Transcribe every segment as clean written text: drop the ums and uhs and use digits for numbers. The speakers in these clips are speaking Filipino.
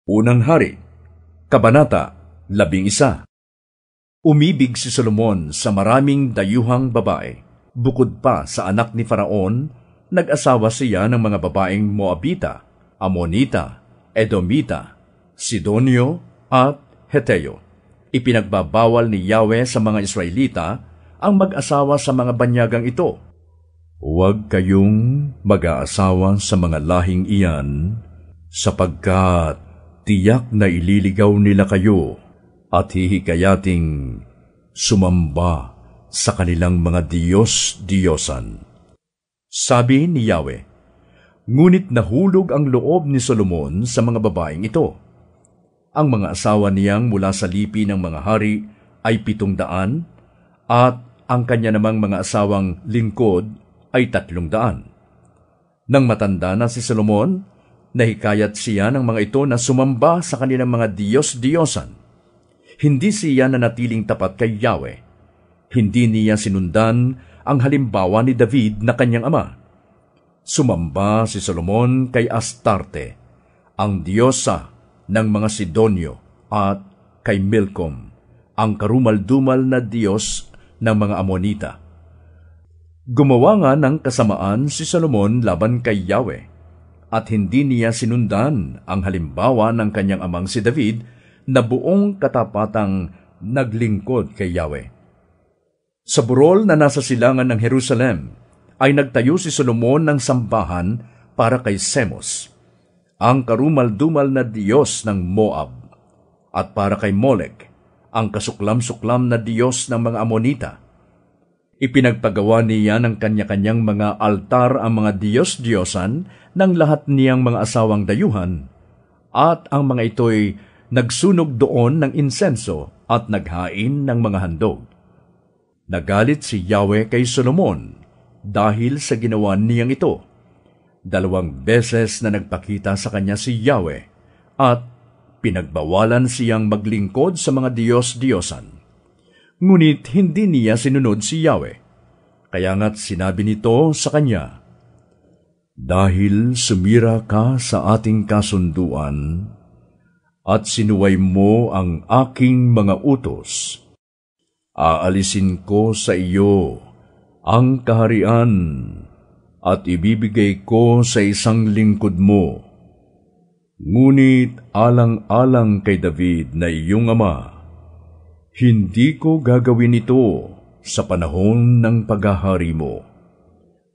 Unang Hari, Kabanata 11. Umibig si Solomon sa maraming dayuhang babae. Bukod pa sa anak ni Faraon, nag-asawa siya ng mga babaeng Moabita, Amonita, Edomita, Sidonio at Heteo. Ipinagbabawal ni Yahweh sa mga Israelita ang mag-asawa sa mga banyagang ito. Huwag kayong mag-aasawa sa mga lahing iyan, sapagkat tiyak na ililigaw nila kayo at hihikayating sumamba sa kanilang mga Diyos-Diyosan. Sabi ni Yahweh, ngunit nahulog ang loob ni Solomon sa mga babaeng ito. Ang mga asawa niyang mula sa lipi ng mga hari ay 700 at ang kanya namang mga asawang lingkod ay 300. Nang matanda na si Solomon, nahikayat siya ng mga ito na sumamba sa kanilang mga Diyos-Diyosan. Hindi siya nanatiling tapat kay Yahweh. Hindi niya sinundan ang halimbawa ni David na kanyang ama. Sumamba si Solomon kay Astarte, ang diyosa ng mga Sidonio, at kay Milcom, ang karumal-dumal na diyos ng mga Amonita. Gumawa nga ng kasamaan si Solomon laban kay Yahweh, at hindi niya sinundan ang halimbawa ng kanyang amang si David na buong katapatang naglingkod kay Yahweh. Sa burol na nasa silangan ng Jerusalem ay nagtayo si Solomon ng sambahan para kay Semos, ang karumal-dumal na diyos ng Moab, at para kay Molek, ang kasuklam-suklam na diyos ng mga Amonita. Ipinagpagawa niya ng kanya-kanyang mga altar ang mga Diyos-Diyosan ng lahat niyang mga asawang dayuhan, at ang mga ito'y nagsunog doon ng insenso at naghain ng mga handog. Nagalit si Yahweh kay Solomon dahil sa ginawa niyang ito. 2 beses na nagpakita sa kanya si Yahweh at pinagbawalan siyang maglingkod sa mga Diyos-Diyosan. Ngunit hindi niya sinunod si Yahweh. Kaya nga't sinabi nito sa kanya, dahil sumira ka sa ating kasunduan at sinuway mo ang aking mga utos, aalisin ko sa iyo ang kaharian at ibibigay ko sa isang lingkod mo. Ngunit alang-alang kay David na iyong ama, hindi ko gagawin ito sa panahon ng paghahari mo,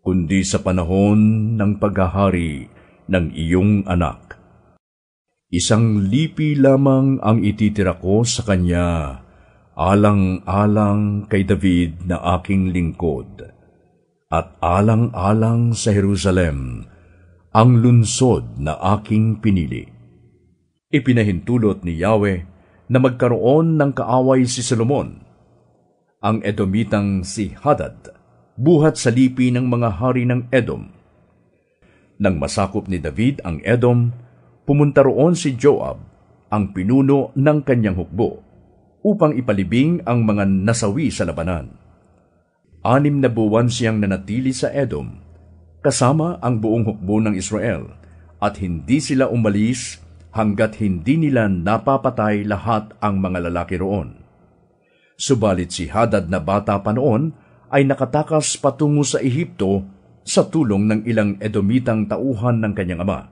kundi sa panahon ng paghahari ng iyong anak. Isang lipi lamang ang ititira ko sa kanya, alang-alang kay David na aking lingkod, at alang-alang sa Jerusalem, ang lunsod na aking pinili. Ipinahintulot ni Yahweh na magkaroon ng kaaway si Solomon. Ang Edomitang si Hadad, buhat sa lipi ng mga hari ng Edom. Nang masakop ni David ang Edom, pumunta roon si Joab, ang pinuno ng kanyang hukbo, upang ipalibing ang mga nasawi sa labanan. 6 na buwan siyang nanatili sa Edom, kasama ang buong hukbo ng Israel, at hindi sila umalis hanggat hindi nila napapatay lahat ang mga lalaki roon. Subalit si Hadad na bata pa noon ay nakatakas patungo sa Ehipto sa tulong ng ilang Edomitang tauhan ng kanyang ama.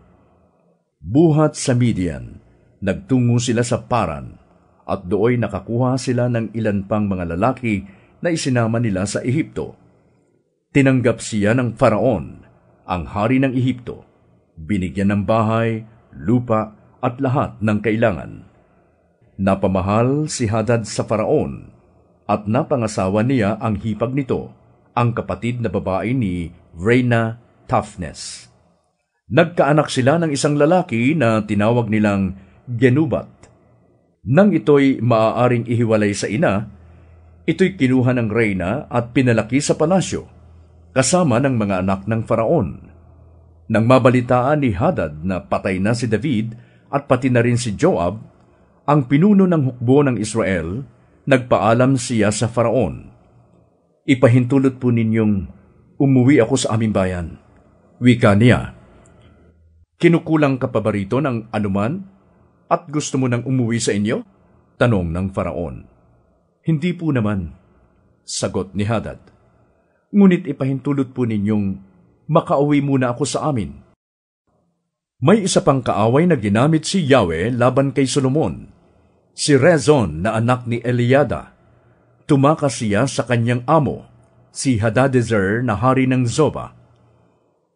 Buhat sa Midian, nagtungo sila sa Paran, at dooy nakakuha sila ng ilan pang mga lalaki na isinama nila sa Ehipto. Tinanggap siya ng Faraon, ang hari ng Ehipto, binigyan ng bahay, lupa, at lahat ng kailangan. Napamahal si Hadad sa Faraon, at napangasawa niya ang hipag nito, ang kapatid na babae ni Reina Taphnes. Nagkaanak sila ng isang lalaki na tinawag nilang Genubat. Nang ito'y maaaring ihiwalay sa ina, ito'y kinuha ng Reyna at pinalaki sa palasyo, kasama ng mga anak ng Faraon. Nang mabalitaan ni Hadad na patay na si David at pati na rin si Joab, ang pinuno ng hukbo ng Israel, nagpaalam siya sa Faraon, ipahintulot po ninyong umuwi ako sa aming bayan. Wika niya, kinukulang ka pa ba rito ng anuman? At gusto mo nang umuwi sa inyo? Tanong ng Faraon. Hindi po naman, sagot ni Hadad. Ngunit ipahintulot po ninyong makauwi muna ako sa amin. May isa pang kaaway na ginamit si Yahweh laban kay Solomon, si Rezon na anak ni Eliada. Tumakas siya sa kanyang amo, si Hadadezer na hari ng Zoba.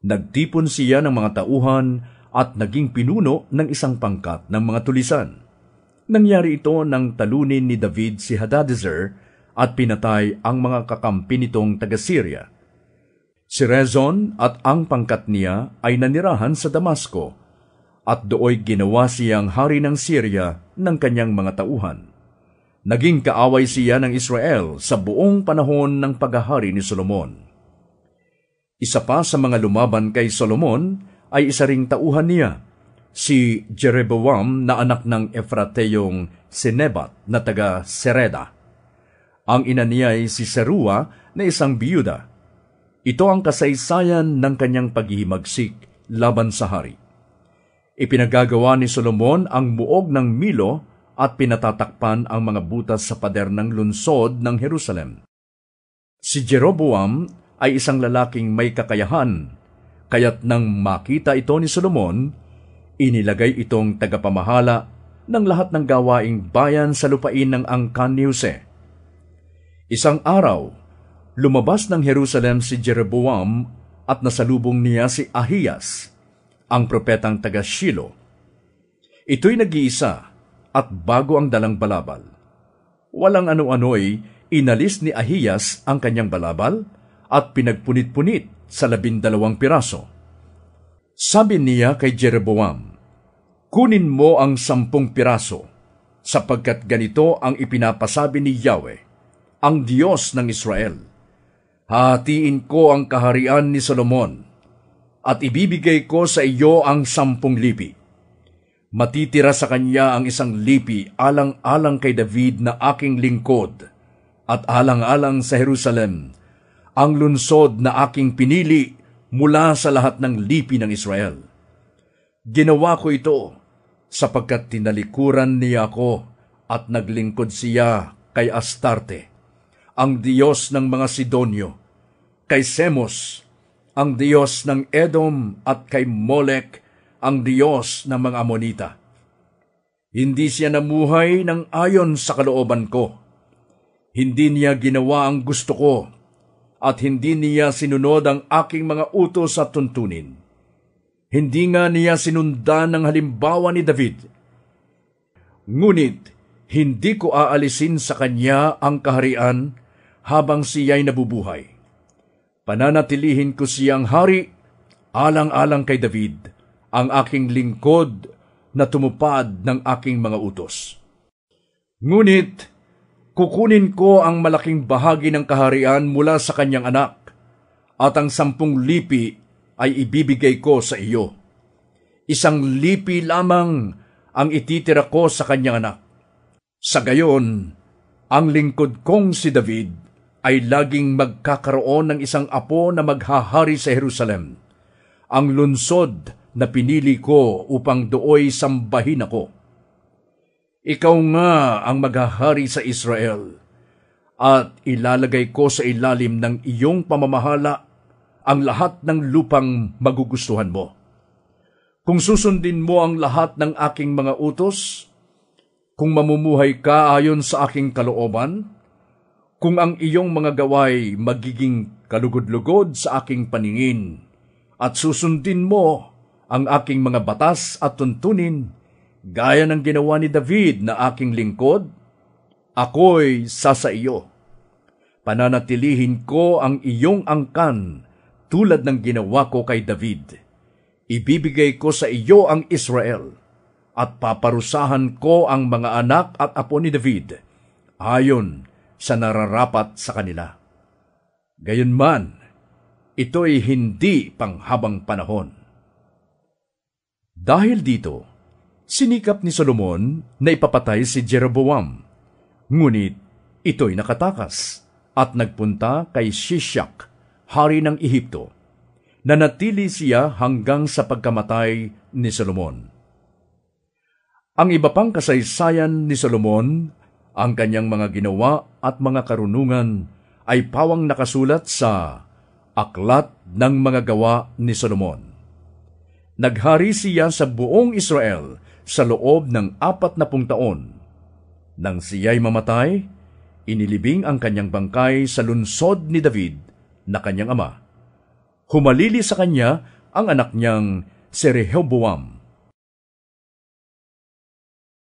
Nagtipon siya ng mga tauhan at naging pinuno ng isang pangkat ng mga tulisan. Nangyari ito nang talunin ni David si Hadadezer at pinatay ang mga kakampi nitong taga-Syria. Si Rezon at ang pangkat niya ay nanirahan sa Damasco, at dooy ginawa siyang hari ng Syria ng kanyang mga tauhan. Naging kaaway siya ng Israel sa buong panahon ng paghahari ni Solomon. Isa pa sa mga lumaban kay Solomon ay isa ring tauhan niya, si Jeroboam na anak ng Efrateyong si Nebat na taga Sereda. Ang ina niya ay si Serua na isang biyuda. Ito ang kasaysayan ng kanyang paghihimagsik laban sa hari. Ipinagagawa ni Solomon ang muog ng Milo at pinatatakpan ang mga butas sa pader ng lungsod ng Jerusalem. Si Jeroboam ay isang lalaking may kakayahan, kaya't nang makita ito ni Solomon, inilagay itong tagapamahala ng lahat ng gawaing bayan sa lupain ng angkan ni Jose. Isang araw, lumabas ng Jerusalem si Jeroboam at nasalubong niya si Ahiyas, ang propetang taga Shilo. Ito'y nag-iisa at bago ang dalang balabal. Walang ano-ano'y inalis ni Ahiyas ang kanyang balabal at pinagpunit-punit sa 12 piraso. Sabi niya kay Jeroboam, kunin mo ang 10 piraso, sapagkat ganito ang ipinapasabi ni Yahweh, ang Diyos ng Israel. Hahatiin ko ang kaharian ni Solomon, at ibibigay ko sa iyo ang 10 lipi. Matitira sa kanya ang 1 lipi alang-alang kay David na aking lingkod, at alang-alang sa Jerusalem, ang lungsod na aking pinili mula sa lahat ng lipi ng Israel. Ginawa ko ito sapagkat tinalikuran niya ako at naglingkod siya kay Astarte, ang Diyos ng mga Sidonyo, kay Semos, ang Diyos ng Edom, at kay Molek, ang Diyos ng mga Amonita. Hindi siya namuhay ng ayon sa kalooban ko. Hindi niya ginawa ang gusto ko, at hindi niya sinunod ang aking mga utos at tuntunin. Hindi nga niya sinundan ang halimbawa ni David. Ngunit, hindi ko aalisin sa kanya ang kaharian habang siya'y nabubuhay. Pananatilihin ko siyang hari, alang-alang kay David, ang aking lingkod na tumupad ng aking mga utos. Ngunit, kukunin ko ang malaking bahagi ng kaharian mula sa kanyang anak, at ang 10 lipi ay ibibigay ko sa iyo. 1 lipi lamang ang ititira ko sa kanyang anak. Sa gayon, ang lingkod kong si David ay laging magkakaroon ng isang apo na maghahari sa Jerusalem, ang lungsod na pinili ko upang dooy sambahin ako. Ikaw nga ang maghahari sa Israel, at ilalagay ko sa ilalim ng iyong pamamahala ang lahat ng lupang magugustuhan mo. Kung susundin mo ang lahat ng aking mga utos, kung mamumuhay ka ayon sa aking kalooban, kung ang iyong mga gaway magiging kalugod-lugod sa aking paningin, at susundin mo ang aking mga batas at tuntunin, gaya ng ginawa ni David na aking lingkod, ako'y sasa iyo. Pananatilihin ko ang iyong angkan tulad ng ginawa ko kay David. Ibibigay ko sa iyo ang Israel, at paparusahan ko ang mga anak at apo ni David, ayon sa nararapat sa kanila. Gayunman, ito'y hindi panghabang panahon. Dahil dito, sinikap ni Solomon na ipapatay si Jeroboam. Ngunit ito'y nakatakas at nagpunta kay Shishak, hari ng Ehipto. Nanatili siya hanggang sa pagkamatay ni Solomon. Ang iba pang kasaysayan ni Solomon, ang kanyang mga ginawa at mga karunungan ay pawang nakasulat sa Aklat ng Mga Gawa ni Solomon. Naghari siya sa buong Israel sa loob ng 40 taon. Nang siya'y mamatay, inilibing ang kanyang bangkay sa lungsod ni David na kanyang ama. Humalili sa kanya ang anak niyang si Rehoboam.